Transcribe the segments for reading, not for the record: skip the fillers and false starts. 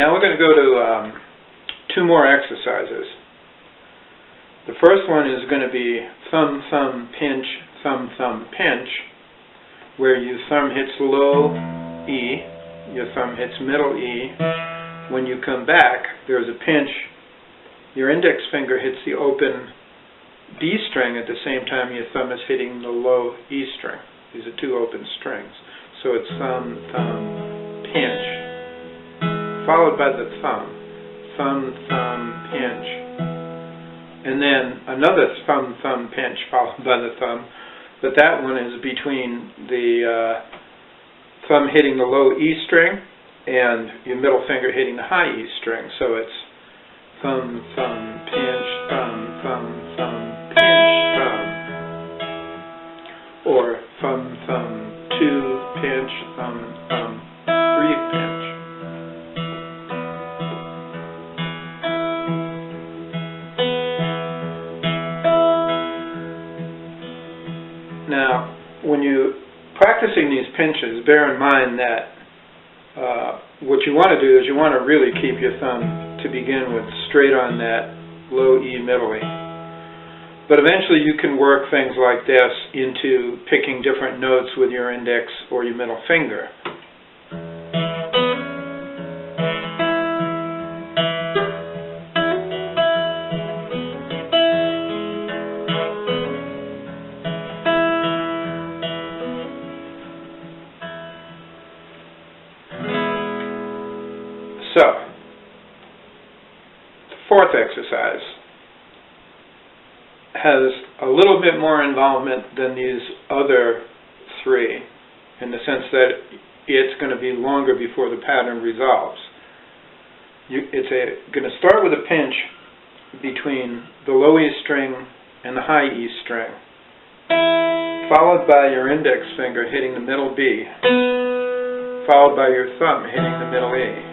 Now we're going to go to two more exercises. The first one is going to be thumb, thumb, pinch, thumb, thumb, pinch, where your thumb hits low E, your thumb hits middle E. When you come back, there's a pinch. Your index finger hits the open D string at the same time your thumb is hitting the low E string. These are two open strings. So it's thumb, thumb, pinch, followed by the thumb. Thumb, thumb, pinch. And then another thumb, thumb, pinch followed by the thumb. But that one is between the thumb hitting the low E string and your middle finger hitting the high E string. So it's thumb, thumb, pinch, thumb, thumb, thumb, pinch, thumb. Or thumb, thumb, 2, pinch, thumb, thumb, 3, pinch. Now, when you're practicing these pinches, bear in mind that what you want to do is you want to really keep your thumb to begin with straight on that low E middle E. But eventually you can work things like this into picking different notes with your index or your middle finger. So, the fourth exercise has a little bit more involvement than these other three, in the sense that it's going to be longer before the pattern resolves. It's going to start with a pinch between the low E string and the high E string, followed by your index finger hitting the middle B, followed by your thumb hitting the middle E.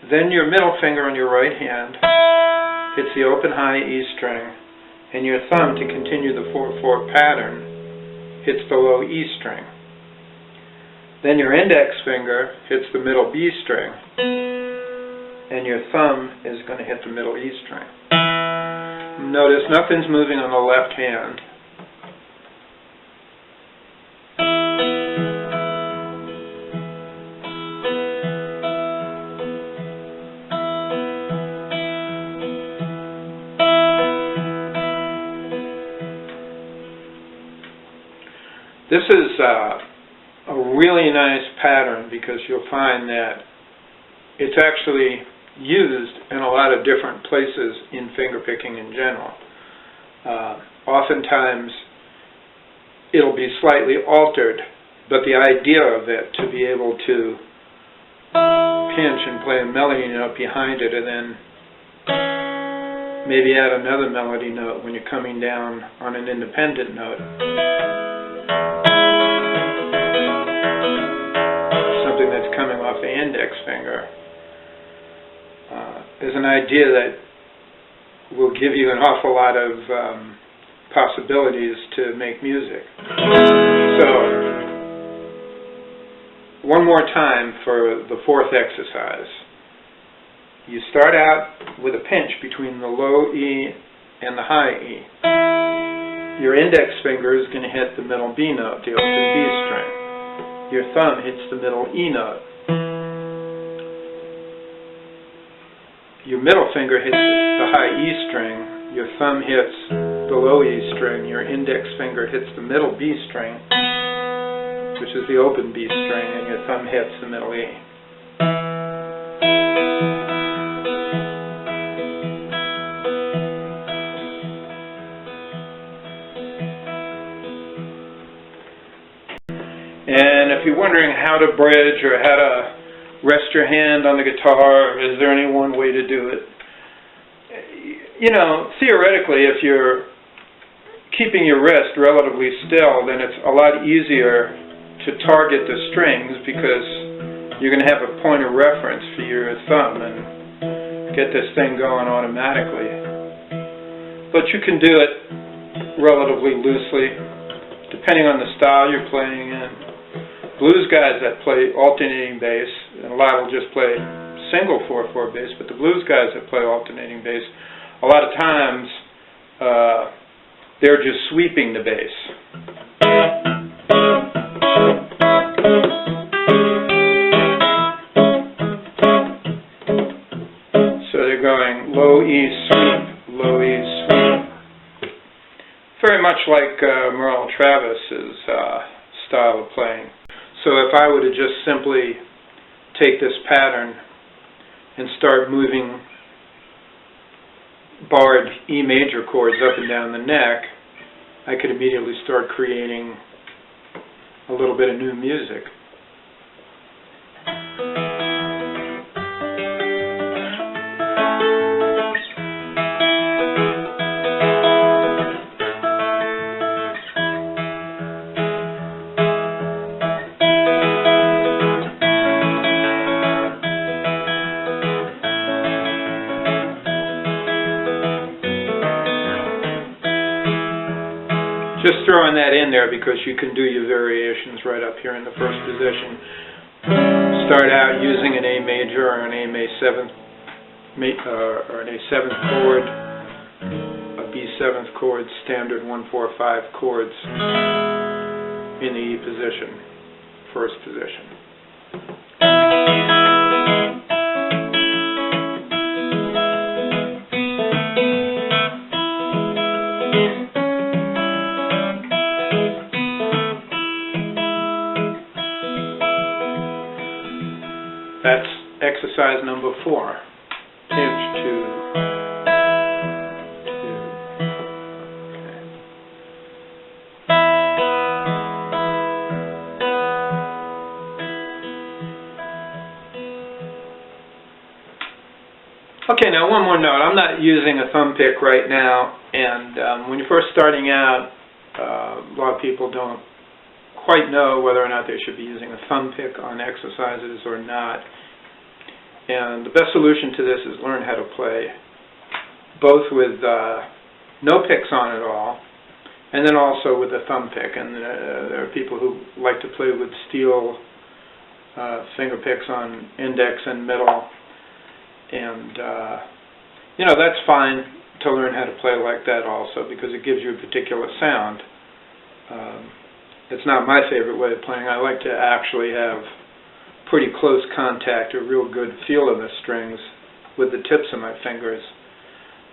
Then your middle finger on your right hand hits the open high E string, and your thumb, to continue the 4/4 pattern, hits the low E string. Then your index finger hits the middle B string, and your thumb is going to hit the middle E string. Notice nothing's moving on the left hand. This is a really nice pattern because you'll find that it's actually used in a lot of different places in fingerpicking in general. Oftentimes it'll be slightly altered, but the idea of it, to be able to pinch and play a melody note behind it and then maybe add another melody note when you're coming down on an independent note. Something that's coming off the index finger is an idea that will give you an awful lot of possibilities to make music. So, one more time for the fourth exercise. You start out with a pinch between the low E and the high E. Your index finger is going to hit the middle B note, the open B string. Your thumb hits the middle E note. Your middle finger hits the high E string. Your thumb hits the low E string. Your index finger hits the middle B string, which is the open B string, and your thumb hits the middle E. And if you're wondering how to bridge or how to rest your hand on the guitar, is there any one way to do it? You know, theoretically, if you're keeping your wrist relatively still, then it's a lot easier to target the strings because you're going to have a point of reference for your thumb and get this thing going automatically. But you can do it relatively loosely, depending on the style you're playing in. Blues guys that play alternating bass, and a lot will just play single 4/4 bass, but the blues guys that play alternating bass, a lot of times they're just sweeping the bass. So they're going low E sweep, low E sweep. Very much like Merle Travis's style of playing. So if I were to just simply take this pattern and start moving barred E major chords up and down the neck, I could immediately start creating a little bit of new music. Just throwing that in there because you can do your variations right up here in the first position. Start out using an A major or an or an A7th chord, a B7th chord, standard 1-4-5 chords in the E position, first position. That's exercise number 4. Pinch 2. Okay, now one more note. I'm not using a thumb pick right now, and when you're first starting out, a lot of people don't quite know whether or not they should be using a thumb pick on exercises or not. And the best solution to this is learn how to play both with no picks on at all, and then also with a thumb pick. And there are people who like to play with steel finger picks on index and middle, and you know, that's fine to learn how to play like that also, because it gives you a particular sound. It's not my favorite way of playing. I like to actually have pretty close contact, a real good feel of the strings with the tips of my fingers.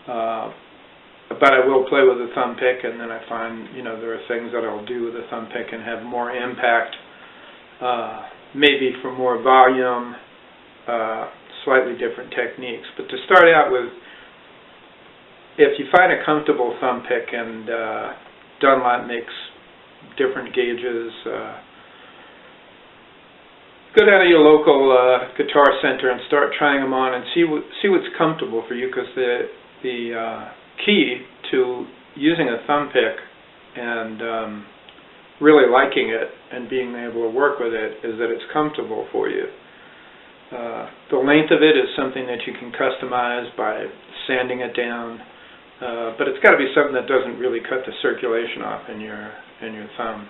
But I will play with a thumb pick, and then I find, you know, there are things that I'll do with a thumb pick and have more impact, maybe for more volume, slightly different techniques. But to start out with, if you find a comfortable thumb pick, and Dunlop makes different gauges, go down to your local guitar center and start trying them on and see what's comfortable for you, because the key to using a thumb pick and really liking it and being able to work with it is that it's comfortable for you. The length of it is something that you can customize by sanding it down, but it's got to be something that doesn't really cut the circulation off in your thumb.